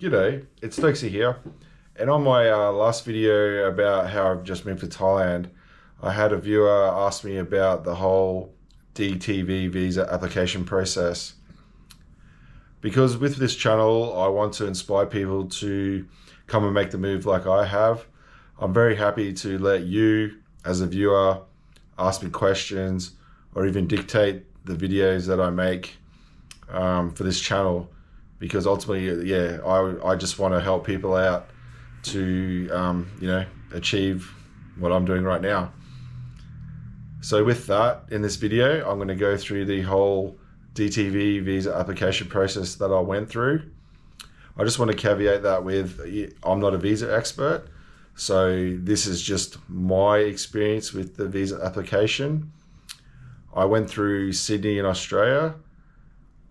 G'day, it's Stokesy here, and on my last video about how I've just moved to Thailand, I had a viewer ask me about the whole DTV Visa application process. Because with this channel, I want to inspire people to come and make the move like I have. I'm very happy to let you, as a viewer, ask me questions or even dictate the videos that I make for this channel. Because ultimately, yeah, I just want to help people out to, achieve what I'm doing right now. So with that, in this video, I'm going to go through the whole DTV Visa application process that I went through. I just want to caveat that with, I'm not a visa expert. So this is just my experience with the visa application. I went through Sydney in Australia.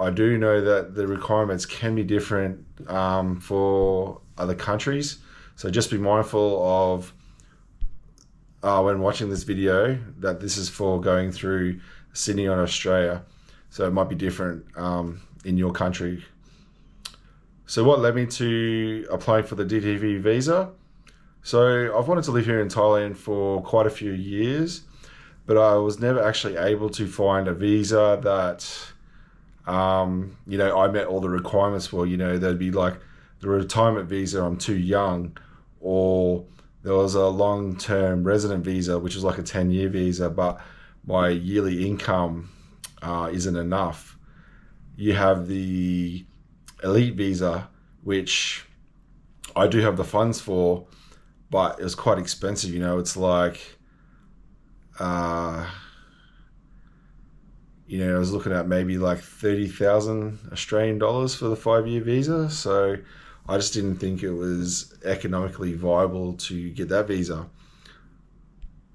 I do know that the requirements can be different for other countries. So just be mindful of when watching this video that this is for going through Sydney in Australia. So it might be different in your country. So what led me to applying for the DTV visa? So I've wanted to live here in Thailand for quite a few years, but I was never actually able to find a visa that I met all the requirements for. There'd be like the retirement visa, I'm too young, or there was a long-term resident visa, which was like a 10-year visa, but my yearly income isn't enough. You have the elite visa, which I do have the funds for, but it was quite expensive. It's like, I was looking at maybe like 30,000 Australian dollars for the 5-year visa. So I just didn't think it was economically viable to get that visa.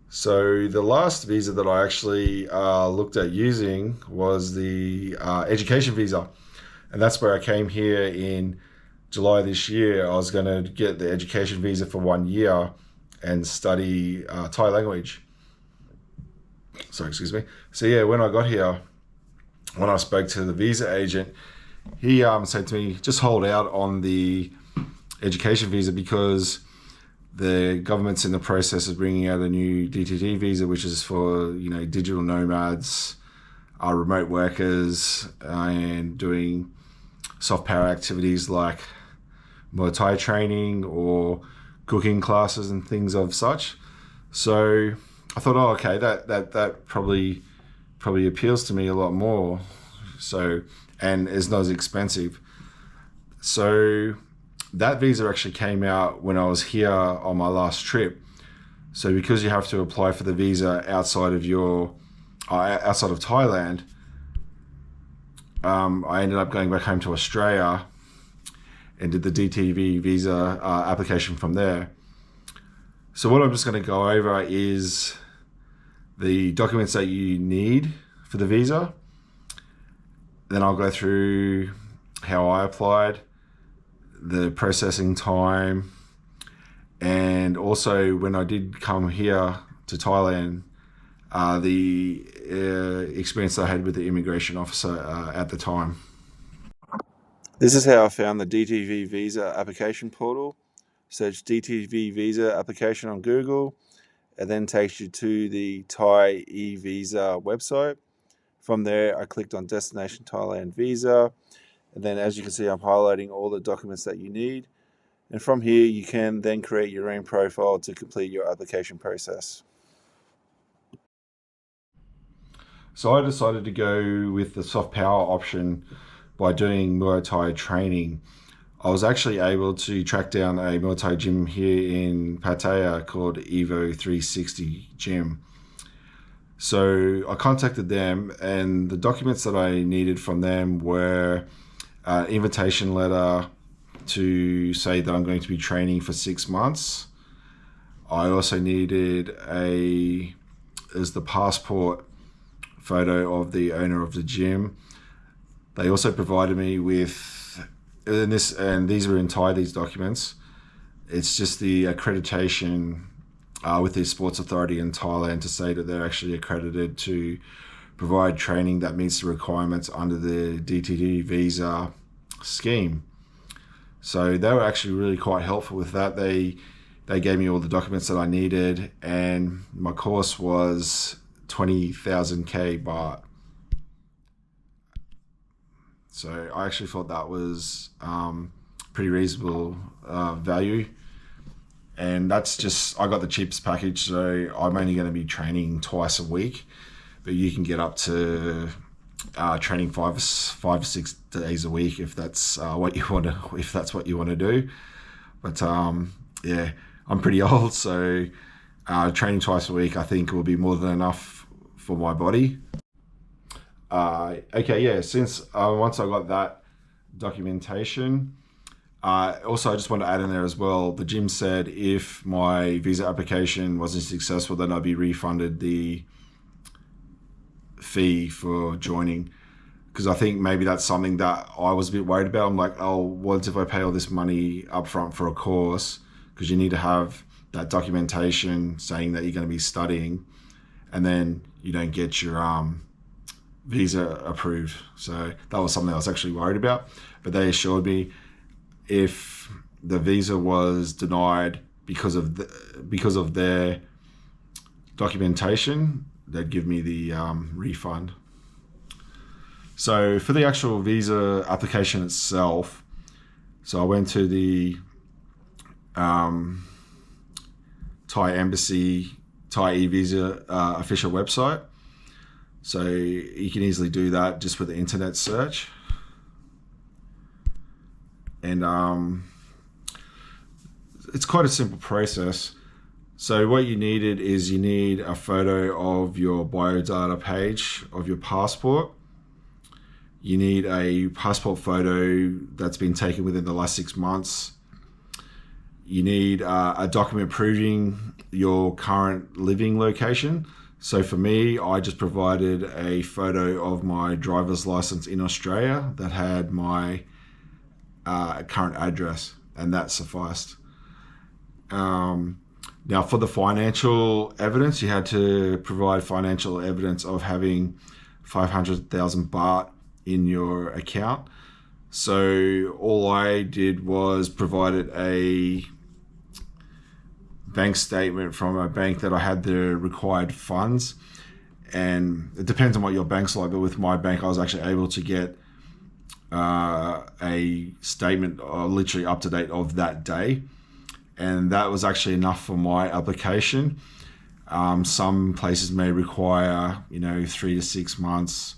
So the last visa that I actually looked at using was the education visa. And that's where I came here in July this year. I was going to get the education visa for 1 year and study Thai language. Sorry, excuse me. So yeah, when I got here, when I spoke to the visa agent, he said to me, just hold out on the education visa because the government's in the process of bringing out a new DTT visa, which is for, digital nomads, remote workers, and doing soft power activities like Muay Thai training or cooking classes and things of such. So I thought, oh, okay, that probably appeals to me a lot more. So, and is not as expensive. So that visa actually came out when I was here on my last trip. So because you have to apply for the visa outside of Thailand, I ended up going back home to Australia and did the DTV visa application from there. So what I'm just going to go over is the documents that you need for the visa. Then I'll go through how I applied, the processing time, and also when I did come here to Thailand, the experience I had with the immigration officer at the time. This is how I found the DTV Visa application portal. Search DTV Visa application on Google. It then takes you to the Thai e-Visa website. From there, I clicked on Destination Thailand Visa. And then as you can see, I'm highlighting all the documents that you need. And from here, you can then create your own profile to complete your application process. So I decided to go with the soft power option by doing Muay Thai training. I was actually able to track down a Muay Thai gym here in Pattaya called Evo 360 Gym. So I contacted them, and the documents that I needed from them were an invitation letter to say that I'm going to be training for 6 months. I also needed the passport photo of the owner of the gym. They also provided me with, and these were in Thai, these documents. It's just the accreditation with the sports authority in Thailand to say that they're actually accredited to provide training that meets the requirements under the DTV Visa scheme. So they were actually really quite helpful with that. They gave me all the documents that I needed, and my course was 20,000 baht. So I actually thought that was pretty reasonable value. And that's just, I got the cheapest package, so I'm only going to be training twice a week, but you can get up to training five or 6 days a week if that's what you want to do. But yeah, I'm pretty old, so training twice a week I think will be more than enough for my body. Okay, yeah, since once I got that documentation, also, I just want to add in there as well, the gym said if my visa application wasn't successful, then I'd be refunded the fee for joining. Because I think maybe that's something that I was a bit worried about. I'm like, oh, what if I pay all this money up front for a course? Because you need to have that documentation saying that you're going to be studying, and then you don't get your visa approved. So that was something I was actually worried about. But they assured me if the visa was denied because of their documentation, they'd give me the refund. So for the actual visa application itself, so I went to the Thai Embassy Thai e-visa official website. So you can easily do that just with the internet search. And it's quite a simple process. So what you needed is you need a photo of your biodata page of your passport. You need a passport photo that's been taken within the last 6 months. You need a document proving your current living location. So for me, I just provided a photo of my driver's license in Australia that had my current address, and that sufficed. Now for the financial evidence, you had to provide financial evidence of having 500,000 baht in your account. So all I did was provided a bank statement from a bank that I had the required funds, and it depends on what your bank's like, but with my bank I was actually able to get a statement literally up to date of that day, and that was actually enough for my application. Some places may require 3 to 6 months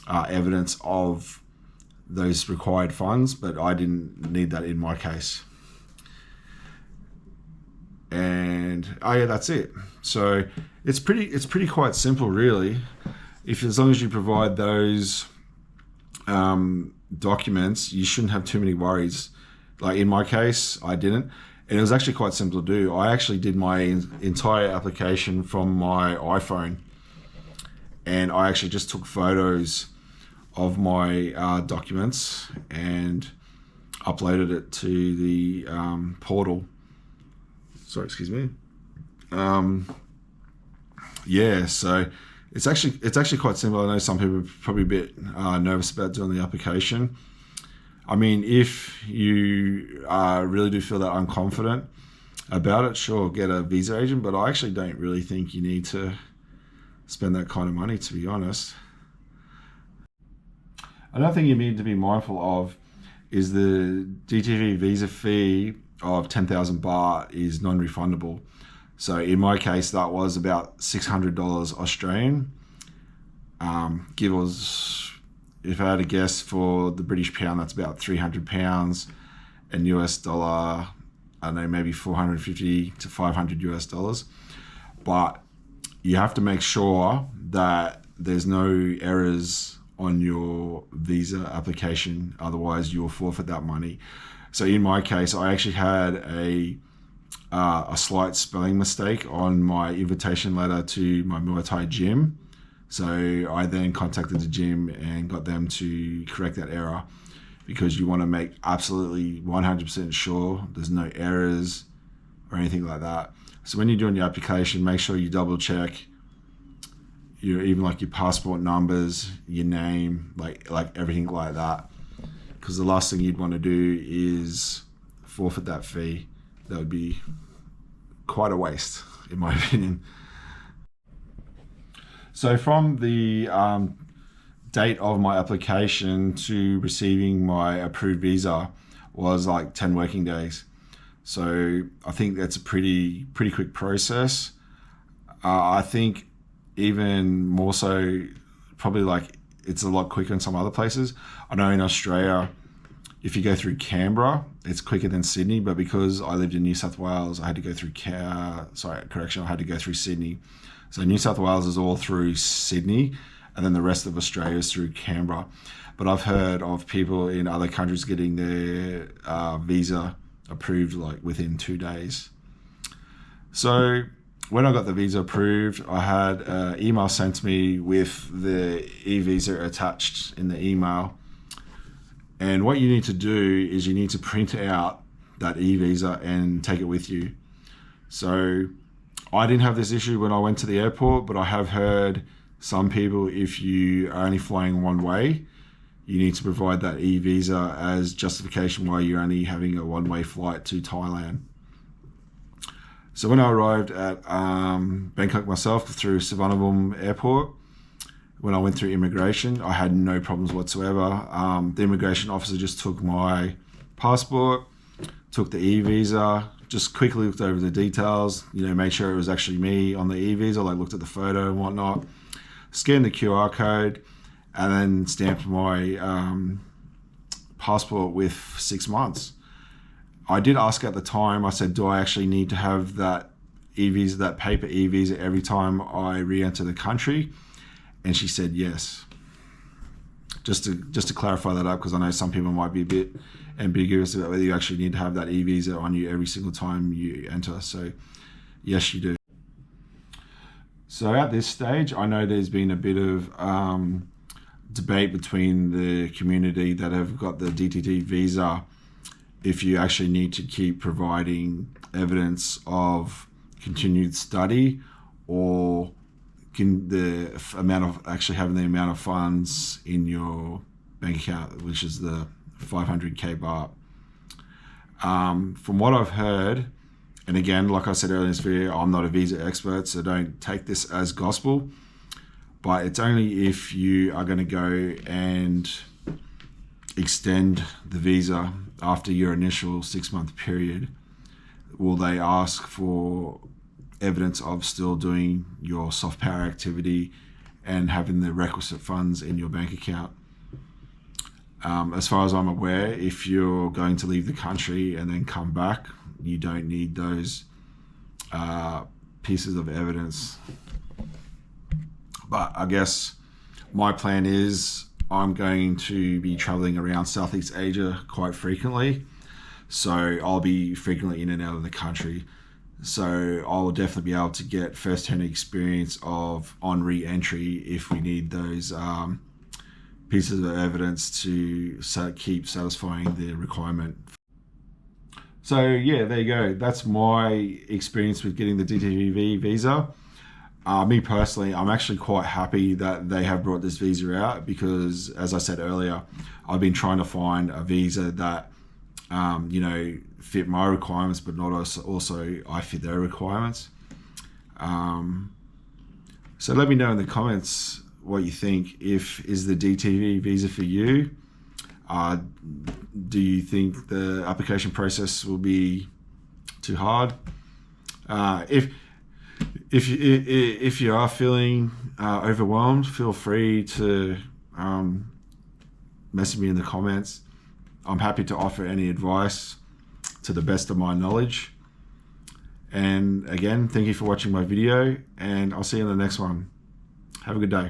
evidence of those required funds, but I didn't need that in my case. And yeah, that's it. So it's pretty quite simple, really. As long as you provide those documents, you shouldn't have too many worries. Like in my case, I didn't, and it was actually quite simple to do. I actually did my entire application from my iPhone, and I actually just took photos of my documents and uploaded it to the portal. Sorry, excuse me. Yeah, so it's actually quite simple. I know some people are probably a bit nervous about doing the application. I mean, if you really do feel that unconfident about it, sure, get a visa agent, but I actually don't really think you need to spend that kind of money, to be honest. Another thing you need to be mindful of is the DTV visa fee of 10,000 baht is non-refundable. So in my case, that was about $600 Australian. If I had to guess, for the British pound, that's about 300 pounds, and US dollar, I don't know, maybe 450 to 500 US dollars. But you have to make sure that there's no errors on your visa application, otherwise you'll forfeit that money. So in my case, I actually had a slight spelling mistake on my invitation letter to my Muay Thai gym. So I then contacted the gym and got them to correct that error, because you want to make absolutely 100% sure there's no errors or anything like that. So when you're doing your application, make sure you double check even like your passport numbers, your name, like everything like that. because the last thing you'd want to do is forfeit that fee. That would be quite a waste, in my opinion. So from the date of my application to receiving my approved visa was like 10 working days. So I think that's a pretty quick process. I think even more so, probably like it's a lot quicker in some other places. I know in Australia, if you go through Canberra, it's quicker than Sydney, but because I lived in New South Wales, I had to go through, I had to go through Sydney. So New South Wales is all through Sydney, and then the rest of Australia is through Canberra. But I've heard of people in other countries getting their visa approved like within 2 days. So when I got the visa approved, I had an email sent to me with the e-visa attached in the email. And what you need to do is you need to print out that e-visa and take it with you. So I didn't have this issue when I went to the airport, but I have heard some people, if you are only flying one way, you need to provide that e-visa as justification why you're only having a one-way flight to Thailand. So when I arrived at Bangkok myself through Suvarnabhumi Airport, when I went through immigration, I had no problems whatsoever. The immigration officer just took my passport, took the e-visa, just quickly looked over the details, made sure it was actually me on the e-visa, like looked at the photo and whatnot, scanned the QR code, and then stamped my passport with 6 months. I did ask at the time, I said, do I actually need to have that e-visa, that paper e-visa every time I re-enter the country? And she said yes. Just to clarify that up, because I know some people might be a bit ambiguous about whether you actually need to have that e-visa on you every single time you enter. So yes, you do. So at this stage, I know there's been a bit of debate between the community that have got the DTV visa, if you actually need to keep providing evidence of continued study, or can the amount of actually having the amount of funds in your bank account, which is the 500k baht. From what I've heard, and again, like I said earlier in this video, I'm not a visa expert, so don't take this as gospel, but it's only if you are going to go and extend the visa after your initial 6-month period, will they ask for evidence of still doing your soft power activity and having the requisite funds in your bank account. As far as I'm aware, if you're going to leave the country and then come back, you don't need those pieces of evidence. But I guess my plan is I'm going to be traveling around Southeast Asia quite frequently. So I'll be frequently in and out of the country. So I'll definitely be able to get first-hand experience of on re-entry if we need those pieces of evidence to keep satisfying the requirement. So yeah, there you go. That's my experience with getting the DTV visa. Me personally, I'm actually quite happy that they have brought this visa out, because as I said earlier, I've been trying to find a visa that fit my requirements, but not also I fit their requirements. So let me know in the comments what you think. Is the DTV visa for you? Do you think the application process will be too hard? If you are feeling overwhelmed, feel free to message me in the comments. I'm happy to offer any advice to the best of my knowledge. And again, thank you for watching my video, and I'll see you in the next one. Have a good day.